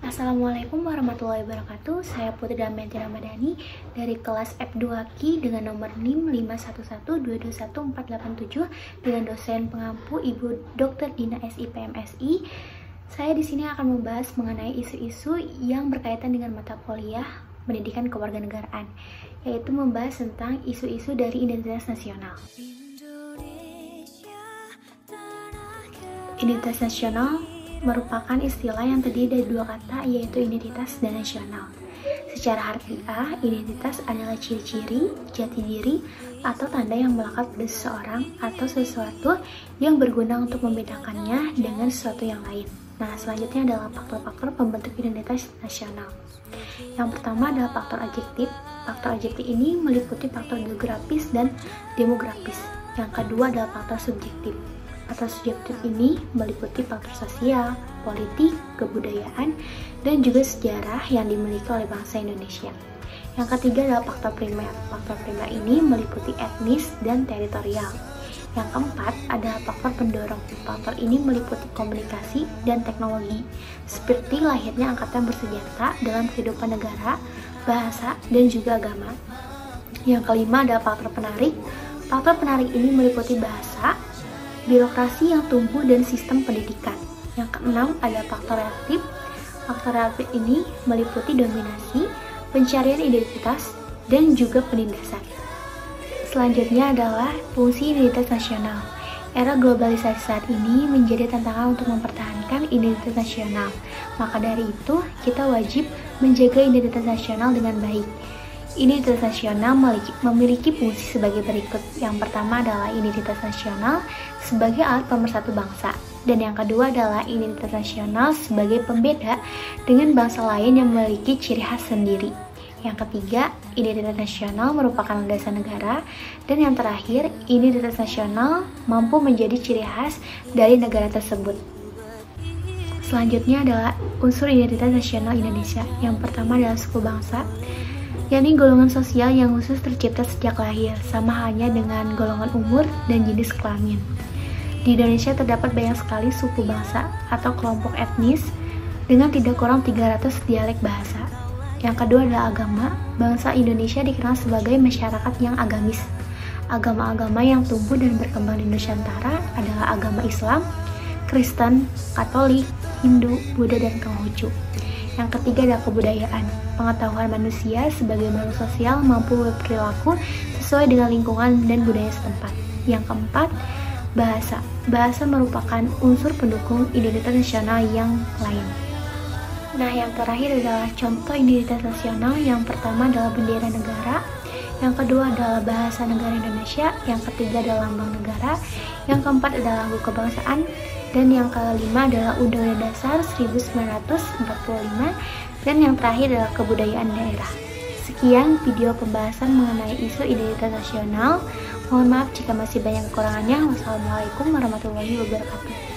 Assalamualaikum warahmatullahi wabarakatuh. Saya Putri Damayanti Ramadhani dari kelas F2Q dengan nomor NIM 511221487 dengan dosen pengampu Ibu Dr. Dina SIPMSI. Saya di sini akan membahas mengenai isu-isu yang berkaitan dengan mata kuliah pendidikan kewarganegaraan, yaitu membahas tentang isu-isu dari identitas nasional. Identitas nasional merupakan istilah yang terdiri dari dua kata, yaitu identitas dan nasional. Secara harfiah, identitas adalah ciri-ciri, jati diri, atau tanda yang melekat pada seseorang atau sesuatu yang berguna untuk membedakannya dengan sesuatu yang lain. Nah, selanjutnya adalah faktor-faktor pembentuk identitas nasional. Yang pertama adalah faktor adjektif. Faktor adjektif ini meliputi faktor geografis dan demografis. Yang kedua adalah faktor subjektif. Faktor subjektif ini meliputi faktor sosial, politik, kebudayaan, dan juga sejarah yang dimiliki oleh bangsa Indonesia. Yang ketiga adalah faktor primer. Faktor primer ini meliputi etnis dan teritorial. Yang keempat adalah faktor pendorong. Faktor ini meliputi komunikasi dan teknologi, seperti lahirnya angkatan bersenjata dalam kehidupan negara, bahasa, dan juga agama. Yang kelima adalah faktor penarik. Faktor penarik ini meliputi bahasa, birokrasi yang tumbuh, dan sistem pendidikan. Yang keenam adalah faktor relatif. Faktor relatif ini meliputi dominasi, pencarian identitas, dan juga penindasan. Selanjutnya adalah fungsi identitas nasional. Era globalisasi saat ini menjadi tantangan untuk mempertahankan identitas nasional. Maka dari itu, kita wajib menjaga identitas nasional dengan baik. Identitas nasional memiliki fungsi sebagai berikut. Yang pertama adalah identitas nasional sebagai alat pemersatu bangsa, dan yang kedua adalah identitas nasional sebagai pembeda dengan bangsa lain yang memiliki ciri khas sendiri. Yang ketiga, identitas nasional merupakan landasan negara, dan yang terakhir, identitas nasional mampu menjadi ciri khas dari negara tersebut. Selanjutnya adalah unsur identitas nasional Indonesia. Yang pertama adalah suku bangsa, yakni golongan sosial yang khusus tercipta sejak lahir, sama halnya dengan golongan umur dan jenis kelamin. Di Indonesia terdapat banyak sekali suku bangsa atau kelompok etnis dengan tidak kurang 300 dialek bahasa. Yang kedua adalah agama. Bangsa Indonesia dikenal sebagai masyarakat yang agamis. Agama-agama yang tumbuh dan berkembang di Nusantara adalah agama Islam, Kristen, Katolik, Hindu, Buddha, dan Konghucu. Yang ketiga adalah kebudayaan. Pengetahuan manusia sebagai makhluk sosial mampu berperilaku sesuai dengan lingkungan dan budaya setempat. Yang keempat, bahasa. Bahasa merupakan unsur pendukung identitas nasional yang lain. Nah, yang terakhir adalah contoh identitas nasional. Yang pertama adalah bendera negara. Yang kedua adalah bahasa negara Indonesia. Yang ketiga adalah lambang negara. Yang keempat adalah lagu kebangsaan. Dan yang kelima adalah Undang-Undang Dasar 1945, dan yang terakhir adalah kebudayaan daerah. Sekian video pembahasan mengenai isu identitas nasional. Mohon maaf jika masih banyak kekurangannya. Wassalamualaikum warahmatullahi wabarakatuh.